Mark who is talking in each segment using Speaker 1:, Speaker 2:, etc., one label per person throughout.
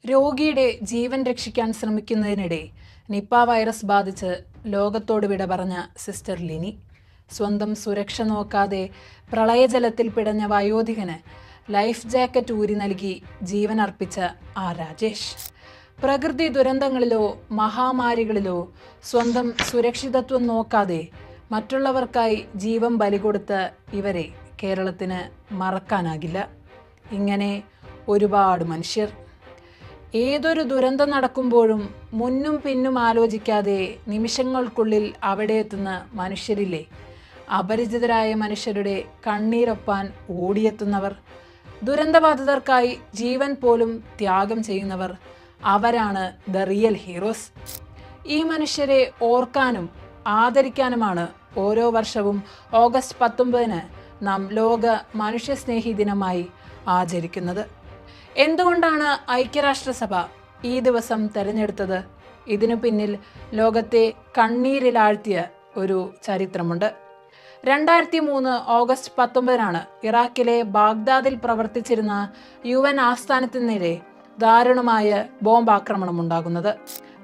Speaker 1: രോഗിയുടെ ജീവൻ രക്ഷിക്കാൻ ശ്രമിക്കുന്നതിനിടെ നിപ്പ വൈറസ് ബാധിച്ച് ലോകത്തോട് വിട പറഞ്ഞ സിസ്റ്റർ ലിനി. സ്വന്തം സുരക്ഷ നോക്കാതെ പ്രളയജലത്തിൽ പിടഞ്ഞ വയോധികന് ലൈഫ് ജാക്കറ്റ് ഊരി നൽകി ജീവൻ അർപ്പിച്ച രാജേഷ്. പ്രകൃതി ദുരന്തങ്ങളിലോ മഹാമാരികളിലോ സ്വന്തം സുരക്ഷിതത്വം നോക്കാതെ മറ്റുള്ളവർക്കായി ജീവൻ ബലി കൊടുത്ത ഇവരെ കേരളത്തിന് മറക്കാനാകില്ല. ഇങ്ങനെ ഒരുപാട് മനുഷ്യർ. ഏതൊരു ദുരന്തം നടക്കുമ്പോഴും മുന്നും പിന്നും ആലോചിക്കാതെ നിമിഷങ്ങൾക്കുള്ളിൽ അവിടെ എത്തുന്ന മനുഷ്യരില്ലേ? അപരിചിതരായ മനുഷ്യരുടെ കണ്ണീരൊപ്പാൻ ഓടിയെത്തുന്നവർ, ദുരന്തബാധിതർക്കായി ജീവൻ പോലും ത്യാഗം ചെയ്യുന്നവർ, അവരാണ് ദ റിയൽ ഹീറോസ്. ഈ മനുഷ്യരെ ഓർക്കാനും ആദരിക്കാനുമാണ് ഓരോ വർഷവും ഓഗസ്റ്റ് 19 നാം ലോക മനുഷ്യസ്നേഹി ദിനമായി ആചരിക്കുന്നത്. എന്തുകൊണ്ടാണ് ഐക്യരാഷ്ട്രസഭ ഈ ദിവസം തിരഞ്ഞെടുത്തത്? ഇതിനു പിന്നിൽ ലോകത്തെ കണ്ണീരിലാഴ്ത്തിയ ഒരു ചരിത്രമുണ്ട്. 2003 ഓഗസ്റ്റ് 19 ഇറാഖിലെ ബാഗ്ദാദിൽ പ്രവർത്തിച്ചിരുന്ന UN ആസ്ഥാനത്തിന് നേരെ ദാരുണമായ ബോംബാക്രമണം ഉണ്ടാകുന്നത്.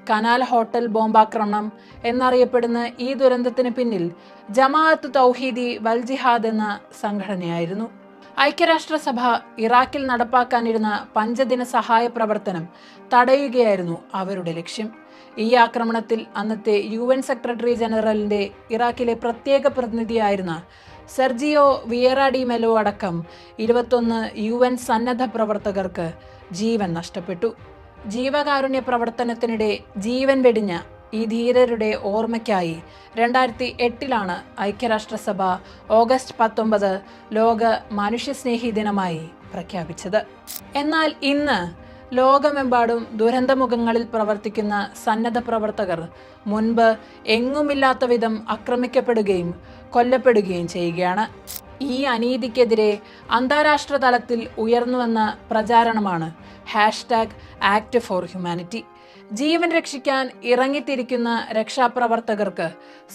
Speaker 1: കനാൽ ഹോട്ടൽ ബോംബാക്രമണം എന്നറിയപ്പെടുന്ന ഈ ദുരന്തത്തിന് പിന്നിൽ ജമാഅത്ത് തൗഹീദി വൽ ജിഹാദ് എന്ന സംഘടനയായിരുന്നു. ഐക്യരാഷ്ട്രസഭ ഇറാഖിൽ നടപ്പാക്കാനിരുന്ന പഞ്ചദിന സഹായ പ്രവർത്തനം തടയുകയായിരുന്നു അവരുടെ ലക്ഷ്യം. ഈ ആക്രമണത്തിൽ അന്നത്തെ UN സെക്രട്ടറി ജനറലിന്റെ ഇറാഖിലെ പ്രത്യേക പ്രതിനിധിയായിരുന്ന സെർജിയോ വിയേറ ഡി മെലോ അടക്കം 21 UN സന്നദ്ധ പ്രവർത്തകർക്ക് ജീവൻ നഷ്ടപ്പെട്ടു. ജീവകാരുണ്യ പ്രവർത്തനത്തിനിടെ ജീവൻ വെടിഞ്ഞ ഈ ധീരരുടെ ഓർമ്മയ്ക്കായി 2008 ഐക്യരാഷ്ട്രസഭ ഓഗസ്റ്റ് 19 ലോക മനുഷ്യസ്നേഹി ദിനമായി പ്രഖ്യാപിച്ചത്. എന്നാൽ ഇന്ന് ലോകമെമ്പാടും ദുരന്തമുഖങ്ങളിൽ പ്രവർത്തിക്കുന്ന സന്നദ്ധ പ്രവർത്തകർ മുൻപ് എങ്ങുമില്ലാത്ത വിധം ആക്രമിക്കപ്പെടുകയും കൊല്ലപ്പെടുകയും ചെയ്യുകയാണ്. ഈ അനീതിക്കെതിരെ അന്താരാഷ്ട്ര തലത്തിൽ ഉയർന്നുവന്ന പ്രചാരണമാണ് #ActForHumanity. ജീവൻ രക്ഷിക്കാൻ ഇറങ്ങിത്തിരിക്കുന്ന രക്ഷാപ്രവർത്തകർക്ക്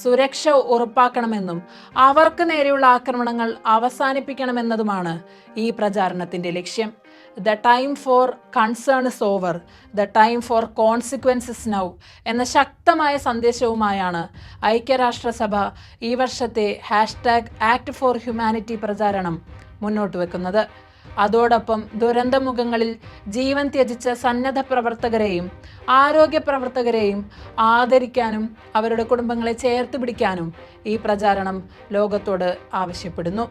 Speaker 1: സുരക്ഷ ഉറപ്പാക്കണമെന്നും അവർക്ക് നേരെയുള്ള ആക്രമണങ്ങൾ അവസാനിപ്പിക്കണമെന്നതുമാണ് ഈ പ്രചാരണത്തിന്റെ ലക്ഷ്യം. The time for concern is over, the time for consequences now എന്ന ശക്തമായ സന്ദേശവുമായാണ് ഐക്യരാഷ്ട്രസഭ ഈ വർഷത്തെ #ActForHumanity പ്രചാരണം മുന്നോട്ട് വെക്കുന്നത്. അതോടൊപ്പം ദുരന്തമുഖങ്ങളിൽ ജീവൻ ത്യജിച്ച സന്നദ്ധ പ്രവർത്തകരെയും ആരോഗ്യ പ്രവർത്തകരെയും ആദരിക്കാനും അവരുടെ കുടുംബങ്ങളെ ചേർത്ത് പിടിക്കാനും ഈ പ്രചാരണം ലോകത്തോട് ആവശ്യപ്പെടുന്നു.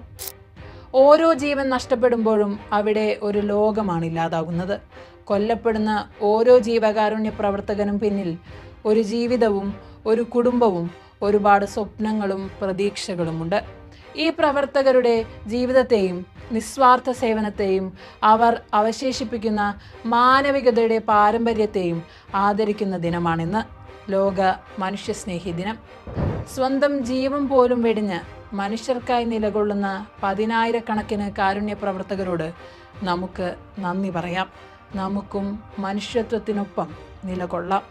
Speaker 1: ഓരോ ജീവൻ നഷ്ടപ്പെടുമ്പോഴും അവിടെ ഒരു ലോകമാണ് ഇല്ലാതാകുന്നത്. കൊല്ലപ്പെടുന്ന ഓരോ ജീവകാരുണ്യ പ്രവർത്തകനും പിന്നിൽ ഒരു ജീവിതവും ഒരു കുടുംബവും ഒരുപാട് സ്വപ്നങ്ങളും പ്രതീക്ഷകളുമുണ്ട്. ഈ പ്രവർത്തകരുടെ ജീവിതത്തെയും നിസ്വാർത്ഥ സേവനത്തെയും അവർ അവശേഷിപ്പിക്കുന്ന മാനവികതയുടെ പാരമ്പര്യത്തെയും ആദരിക്കുന്ന ദിനമാണിന്ന് ലോക മനുഷ്യസ്നേഹി ദിനം. സ്വന്തം ജീവൻ പോലും വെടിഞ്ഞ് മനുഷ്യർക്കായി നിലകൊള്ളുന്ന 10,000-കണക്കിന് കാരുണ്യ പ്രവർത്തകരോട് നമുക്ക് നന്ദി പറയാം. നമുക്കും മനുഷ്യത്വത്തിനൊപ്പം നിലകൊള്ളാം.